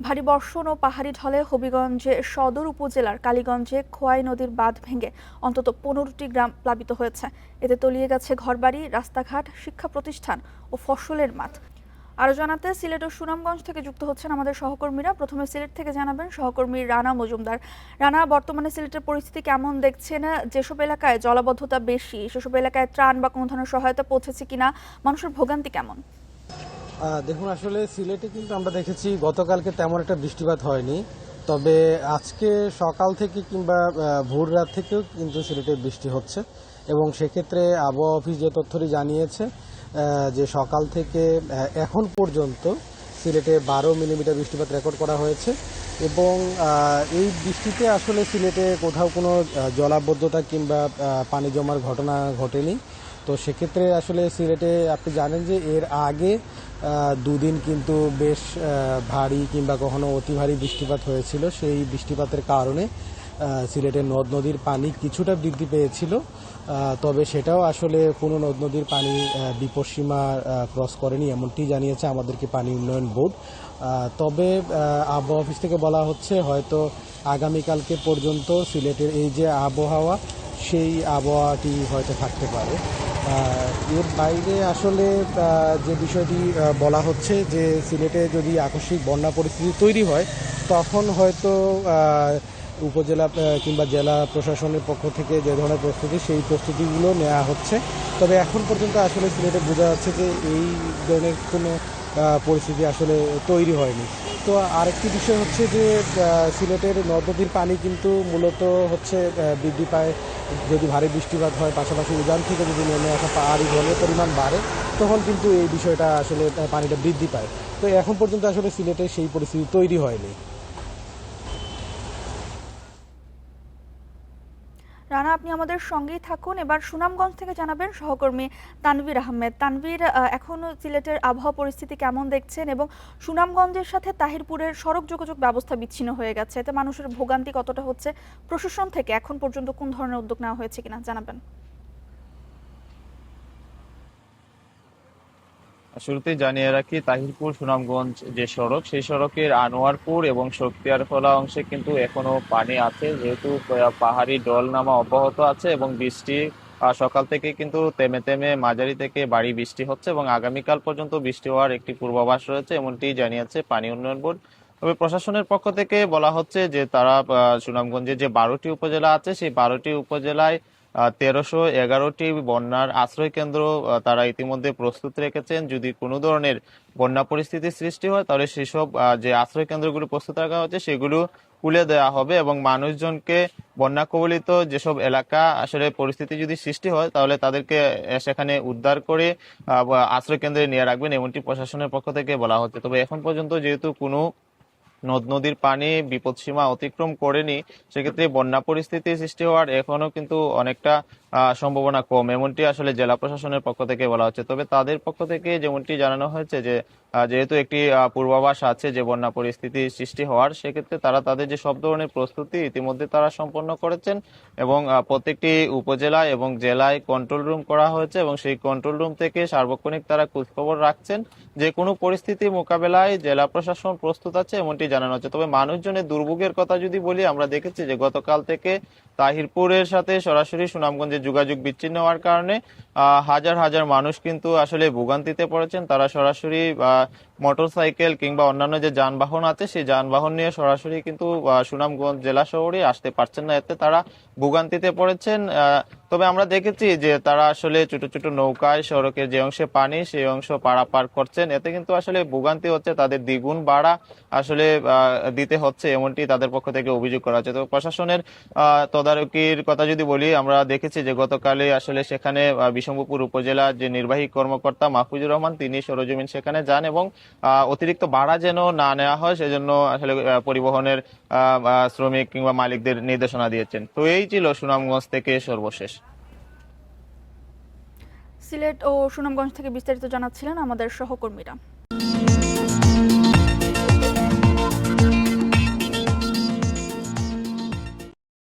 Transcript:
ভারী বর্ষণ ও পাহাড়ি ঢলে হবিগঞ্জে সদর উপজেলার কালীগঞ্জে খোয়াই নদীর বাঁধ ভেঙে অন্তত 15টি গ্রাম প্লাবিত হয়েছে। এতে তলিয়ে গেছে ঘরবাড়ি, রাস্তাঘাট, শিক্ষা প্রতিষ্ঠান ও ফসলের মাঠ। আরো জানাতে সিলেট ও সুনামগঞ্জ থেকে যুক্ত হচ্ছেন আমাদের সহকর্মীরা। প্রথমে সিলেট থেকে জানাবেন সহকর্মী রানা মজুমদার। রানা, বর্তমানে সিলেটের পরিস্থিতি কেমন দেখছেন? যেসব এলাকায় জলাবদ্ধতা বেশি, সেসব এলাকায় ত্রাণ বা কোনো ধরনের সহায়তা পৌঁছেছে কিনা? মানুষের ভোগান্তি কেমন? দেখুন, আসলে সিলেটে কিন্তু আমরা দেখেছি গতকালকে তেমন একটা বৃষ্টিপাত হয়নি, তবে আজকে সকাল থেকে কিংবা ভোর রাত থেকেও কিন্তু সিলেটে বৃষ্টি হচ্ছে। এবং সেক্ষেত্রে আবহাওয়া অফিস যে তথ্যটি জানিয়েছে যে সকাল থেকে এখন পর্যন্ত সিলেটে 12 মিলিমিটার বৃষ্টিপাত রেকর্ড করা হয়েছে। এবং এই বৃষ্টিতে আসলে সিলেটে কোথাও কোনো জলাবদ্ধতা কিংবা পানি জমার ঘটনা ঘটেনি। তো সেক্ষেত্রে আসলে সিলেটে আপনি জানেন যে এর আগে দুদিন কিন্তু বেশ ভারী কিংবা কখনো অতি ভারী বৃষ্টিপাত হয়েছিল। সেই বৃষ্টিপাতের কারণে সিলেটের নদ নদীর পানি কিছুটা বৃদ্ধি পেয়েছিল, তবে সেটাও আসলে কোনো নদ নদীর পানি বিপদসীমা ক্রস করেনি, এমনটি জানিয়েছে আমাদেরকে পানি উন্নয়ন বোর্ড। তবে আবহাওয়া অফিস থেকে বলা হচ্ছে হয়তো আগামীকালকে পর্যন্ত সিলেটের এই যে আবহাওয়া, সেই আবহাওয়াটি হয়তো থাকতে পারে। এর বাইরে আসলে যে বিষয়টি বলা হচ্ছে যে সিলেটে যদি আকস্মিক বন্যা পরিস্থিতি তৈরি হয়, তখন হয়তো উপজেলা কিংবা জেলা প্রশাসনের পক্ষ থেকে যে ধরনের প্রস্তুতি, সেই প্রস্তুতিগুলো নেওয়া হচ্ছে। তবে এখন পর্যন্ত আসলে সিলেটে বোঝা যাচ্ছে যে এই ধরনের কোনো পরিস্থিতি আসলে তৈরি হয়নি। তো আরেকটি বিষয় হচ্ছে যে সিলেটের নদ নদীর পানি কিন্তু মূলত হচ্ছে বৃদ্ধি পায় যদি ভারী বৃষ্টিপাত হয়, পাশাপাশি উজান থেকে যদি নেমে আসা পাহাড়ি জলের পরিমাণ বাড়ে, তখন কিন্তু এই বিষয়টা আসলে পানিটা বৃদ্ধি পায়। তো এখন পর্যন্ত আসলে সিলেটে সেই পরিস্থিতি তৈরি হয়নি। রানা, আপনি আমাদের সঙ্গেই থাকুন। এবার সুনামগঞ্জ থেকে জানাবেন সহকর্মী তানভীর আহমেদ। তানভীর, এখন সিলেটের আবহাওয়া পরিস্থিতি কেমন দেখছেন এবং সুনামগঞ্জের সাথে তাহিরপুরের সড়ক যোগাযোগ ব্যবস্থা বিচ্ছিন্ন হয়ে গেছে, এতে মানুষের ভোগান্তি কতটা হচ্ছে? প্রশাসন থেকে এখন পর্যন্ত কোন ধরনের উদ্যোগ নেওয়া হয়েছে কিনা জানাবেন। শুরুতেই জানিয়ে রাখি, তাহিরপুর সুনামগঞ্জ যে সড়ক, সেই সড়কের আনোয়ারপুর এবং শক্তিয়ারখোলা অংশে কিন্তু এখনো পানি আছে, যেহেতু পাহাড়ি ঢল নামা অব্যাহত আছে এবং বৃষ্টি সকাল থেকে কিন্তু তেমে তেমে মাঝারি থেকে ভারী বৃষ্টি হচ্ছে এবং আগামীকাল পর্যন্ত বৃষ্টি হওয়ার একটি পূর্বাভাস রয়েছে, এমনটি জানিয়েছে পানি উন্নয়ন বোর্ড। তবে প্রশাসনের পক্ষ থেকে বলা হচ্ছে যে তারা সুনামগঞ্জে যে 12টি উপজেলা আছে, সেই 12টি উপজেলায় 1311টি বন্যার আশ্রয় কেন্দ্র তারা ইতিমধ্যে প্রস্তুত রেখেছেন। যদি কোনো ধরনের বন্যা পরিস্থিতির সৃষ্টি হয়, তাহলে সেসব যে আশ্রয় কেন্দ্রগুলো প্রস্তুত রাখা হচ্ছে সেগুলো খুলে দেওয়া হবে এবং মানুষজনকে বন্যা কবলিত যেসব এলাকা আসলে পরিস্থিতি যদি সৃষ্টি হয়, তাহলে তাদেরকে সেখানে উদ্ধার করে আশ্রয় কেন্দ্রে নিয়ে রাখবেন, এমনটি প্রশাসনের পক্ষ থেকে বলা হচ্ছে। তবে এখন পর্যন্ত যেহেতু কোনো নদ নদীর পানি বিপদসীমা অতিক্রম করেনি, সেক্ষেত্রে বন্যা পরিস্থিতি সৃষ্টি হওয়ার এখনো কিন্তু অনেকটা সম্ভাবনা কম, এমনটি আসলে জেলা প্রশাসনের পক্ষ থেকে বলা হচ্ছে। তবে তাদের পক্ষ থেকে যেমনটি জানানো হয়েছে যে যেহেতু একটি পূর্বাভাস আছে যে বন্যা পরিস্থিতি সৃষ্টি হওয়ার, সেক্ষেত্রে তারা তাদের যে সব ধরনের প্রস্তুতি ইতিমধ্যে তারা সম্পন্ন করেছেন এবং প্রত্যেকটি উপজেলায় এবং জেলায় কন্ট্রোল রুম করা হয়েছে এবং সেই কন্ট্রোল রুম থেকে সার্বক্ষণিক তারা খোঁজখবর রাখছেন। যে কোনো পরিস্থিতি মোকাবেলায় জেলা প্রশাসন প্রস্তুত আছে, এমনটি জানানো হচ্ছে। তবে মানুষজনের দুর্ভোগের কথা যদি বলি, আমরা দেখেছি যে গতকাল থেকে তাহিরপুরের সাথে সরাসরি সুনামগঞ্জের যোগাযোগ বিচ্ছিন্ন হওয়ার কারণে হাজার হাজার মানুষ কিন্তু আসলে ভোগান্তিতে পড়েছেন। তারা সরাসরি মোটরসাইকেল কিংবা অন্যান্য যে যানবাহন আছে, সেই যানবাহন নিয়ে সরাসরি কিন্তু সুনামগঞ্জ জেলা শহরে আসতে পারছেন না, এতে তারা ভোগান্তিতে পড়েছেন। তবে আমরা দেখেছি যে তারা আসলে ছোট ছোট নৌকায় সড়কের যে অংশে পানি, সেই অংশ পারাপার করছেন, এতে কিন্তু আসলে ভোগান্তি হচ্ছে, তাদের দ্বিগুণ ভাড়া আসলে দিতে হচ্ছে, এমনটি তাদের পক্ষ থেকে অভিযোগ করা হচ্ছে। তো প্রশাসনের তদারকির কথা যদি বলি, আমরা দেখেছি যে গতকালে আসলে সেখানে বিশম্ভরপুর উপজেলার যে নির্বাহী কর্মকর্তা মাহফুজুর রহমান, তিনি সরজমিন সেখানে যান এবং অতিরিক্ত ভাড়া যেন না নেওয়া হয় সেজন্য আসলে পরিবহনের শ্রমিক কিংবা মালিকদের নির্দেশনা দিয়েছেন। তো এই ছিল সুনামগঞ্জ থেকে সর্বশেষ। সিলেট ও সুনামগঞ্জ থেকে বিস্তারিত জানাচ্ছিলেন আমাদের সহকর্মীরা।